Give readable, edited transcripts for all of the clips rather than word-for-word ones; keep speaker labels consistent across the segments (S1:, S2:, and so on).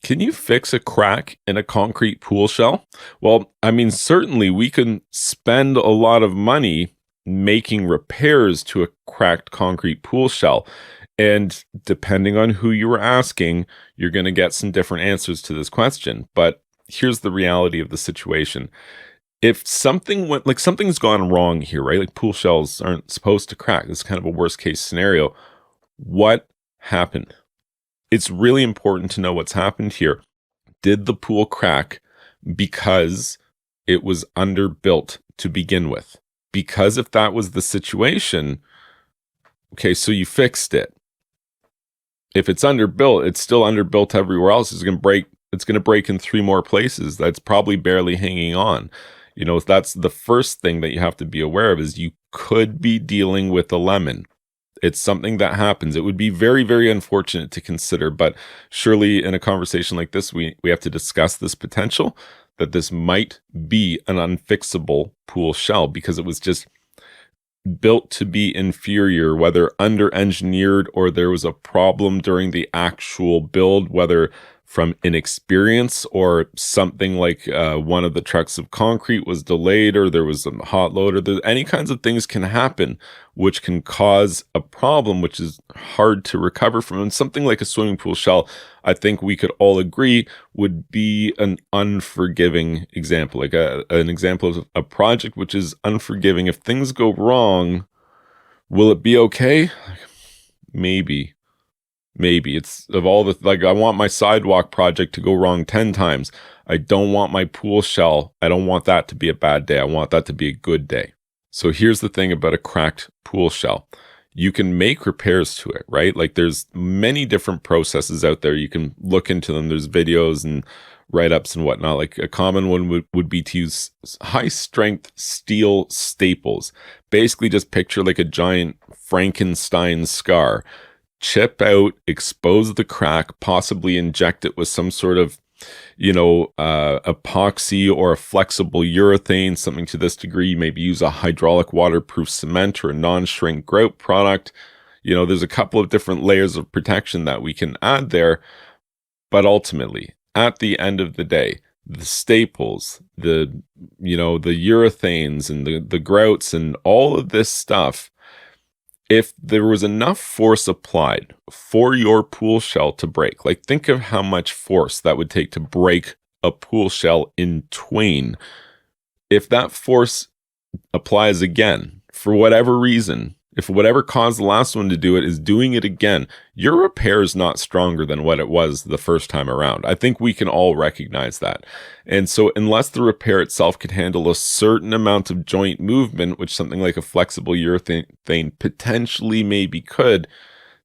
S1: Can you fix a crack in a concrete pool shell? Well, I mean, certainly we can spend a lot of money making repairs to a cracked concrete pool shell. And depending on who you were asking, you're going to get some different answers to this question. But here's the reality of the situation. If something went, like something's gone wrong here, right? Like pool shells aren't supposed to crack. This is kind of a worst case scenario. What happened? It's really important to know what's happened here. Did the pool crack because it was underbuilt to begin with? Because if that was the situation, okay, so you fixed it. If it's underbuilt, it's still underbuilt everywhere else. It's going to break. It's going to break in 3 more places. That's probably barely hanging on. You know, that's the first thing that you have to be aware of is you could be dealing with a lemon. It's something that happens. It would be very, very unfortunate to consider, but surely in a conversation like this, we have to discuss this potential that this might be an unfixable pool shell because it was just built to be inferior, whether under-engineered or there was a problem during the actual build, whether from inexperience or something like one of the trucks of concrete was delayed or there was a hot load or any kinds of things can happen which can cause a problem which is hard to recover from. And something like a swimming pool shell, I think we could all agree would be an unforgiving example, like an example of a project which is unforgiving. If things go wrong, will it be okay? Maybe. It's of all the, like, I want my sidewalk project to go wrong 10 times. I don't want my pool shell. I don't want that to be a bad day. I want that to be a good day. So here's the thing about a cracked pool shell. You can make repairs to it, right? Like there's many different processes out there. You can look into them. There's videos and write-ups and whatnot. Like a common one would be to use high-strength steel staples. Basically just picture like a giant Frankenstein scar. Chip out, expose the crack, possibly inject it with some sort of, epoxy or a flexible urethane, something to this degree. Maybe use a hydraulic waterproof cement or a non-shrink grout product. There's a couple of different layers of protection that we can add there. But ultimately, at the end of the day, the staples, the urethanes and the grouts and all of this stuff, if there was enough force applied for your pool shell to break, like think of how much force that would take to break a pool shell in twain. If that force applies again, for whatever reason, if whatever caused the last one to do it is doing it again, your repair is not stronger than what it was the first time around. I think we can all recognize that. And so unless the repair itself could handle a certain amount of joint movement, which something like a flexible urethane potentially maybe could,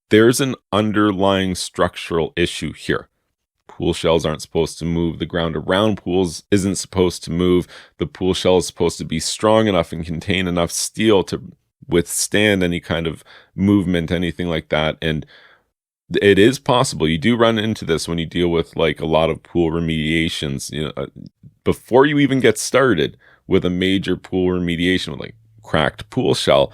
S1: there's an underlying structural issue here. Pool shells aren't supposed to move. The ground around pools isn't supposed to move. The pool shell is supposed to be strong enough and contain enough steel to withstand any kind of movement, anything like that. And it is possible. You do run into this when you deal with like a lot of pool remediations, before you even get started with a major pool remediation with like cracked pool shell,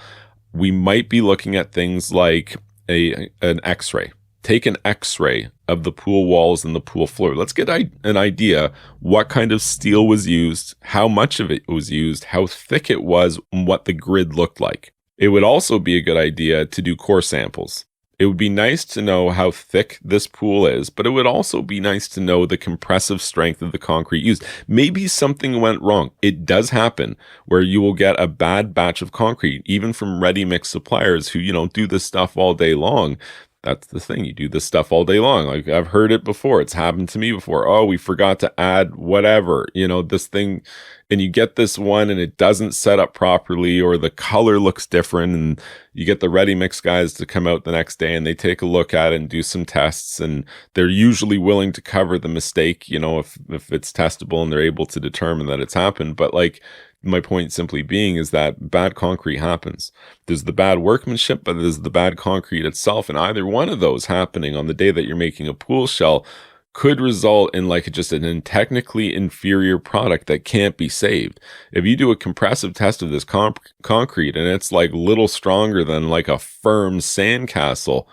S1: we might be looking at things like an x-ray. Take an x-ray of the pool walls and the pool floor. Let's get an idea what kind of steel was used, how much of it was used, how thick it was, and what the grid looked like. It would also be a good idea to do core samples. It would be nice to know how thick this pool is, but it would also be nice to know the compressive strength of the concrete used. Maybe something went wrong. It does happen where you will get a bad batch of concrete, even from ready-mix suppliers who, do this stuff all day long. That's the thing. You do this stuff all day long. Like I've heard it before. It's happened to me before. Oh, we forgot to add whatever, this thing, and you get this one and it doesn't set up properly or the color looks different, and you get the ready mix guys to come out the next day and they take a look at it and do some tests, and they're usually willing to cover the mistake, if it's testable and they're able to determine that it's happened. But like, my point simply being is that bad concrete happens. There's the bad workmanship, but there's the bad concrete itself. And either one of those happening on the day that you're making a pool shell could result in like just an technically inferior product that can't be saved. If you do a compressive test of this concrete and it's like little stronger than like a firm sandcastle,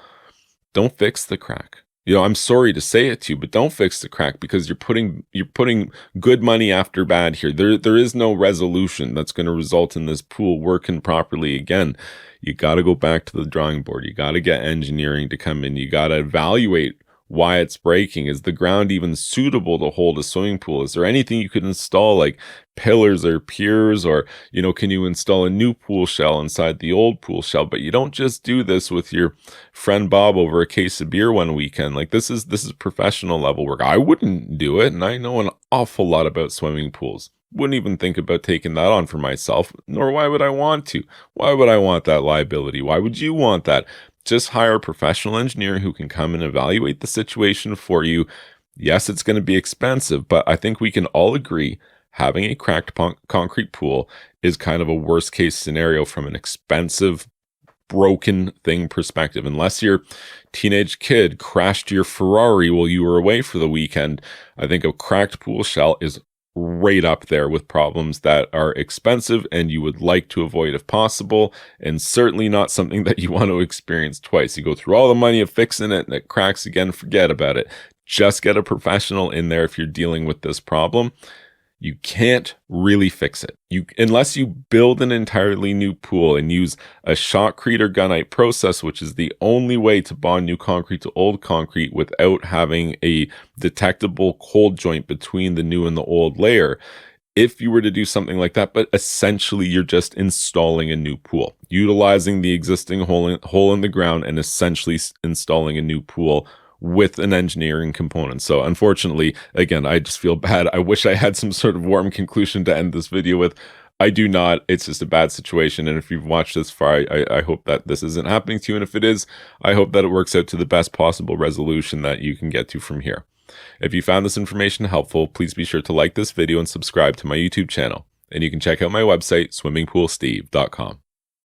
S1: don't fix the crack. I'm sorry to say it to you, but don't fix the crack, because you're putting good money after bad here. There is no resolution that's going to result in this pool working properly again. You got to go back to the drawing board. You got to get engineering to come in. You got to evaluate why it's breaking. Is the ground even suitable to hold a swimming pool? Is there anything you could install, like pillars or piers, or, can you install a new pool shell inside the old pool shell? But you don't just do this with your friend Bob over a case of beer one weekend. Like, this is professional level work. I wouldn't do it, and I know an awful lot about swimming pools. Wouldn't even think about taking that on for myself, nor why would I want to? Why would I want that liability? Why would you want that? Just hire a professional engineer who can come and evaluate the situation for you. Yes, it's going to be expensive, but I think we can all agree having a cracked concrete pool is kind of a worst case scenario from an expensive, broken thing perspective. Unless your teenage kid crashed your Ferrari while you were away for the weekend, I think a cracked pool shell is right up there with problems that are expensive and you would like to avoid if possible, and certainly not something that you want to experience twice. You go through all the money of fixing it and it cracks again, forget about it. Just get a professional in there if you're dealing with this problem. You can't really fix it. Unless you build an entirely new pool and use a shotcrete or gunite process, which is the only way to bond new concrete to old concrete without having a detectable cold joint between the new and the old layer. If you were to do something like that, but essentially you're just installing a new pool, utilizing the existing hole in the ground and essentially installing a new pool with an engineering component. So unfortunately, again, I just feel bad. I wish I had some sort of warm conclusion to end this video with. I do not. It's just a bad situation. And if you've watched this far, I hope that this isn't happening to you. And if it is, I hope that it works out to the best possible resolution that you can get to from here. If you found this information helpful, please be sure to like this video and subscribe to my YouTube channel. And you can check out my website, swimmingpoolsteve.com.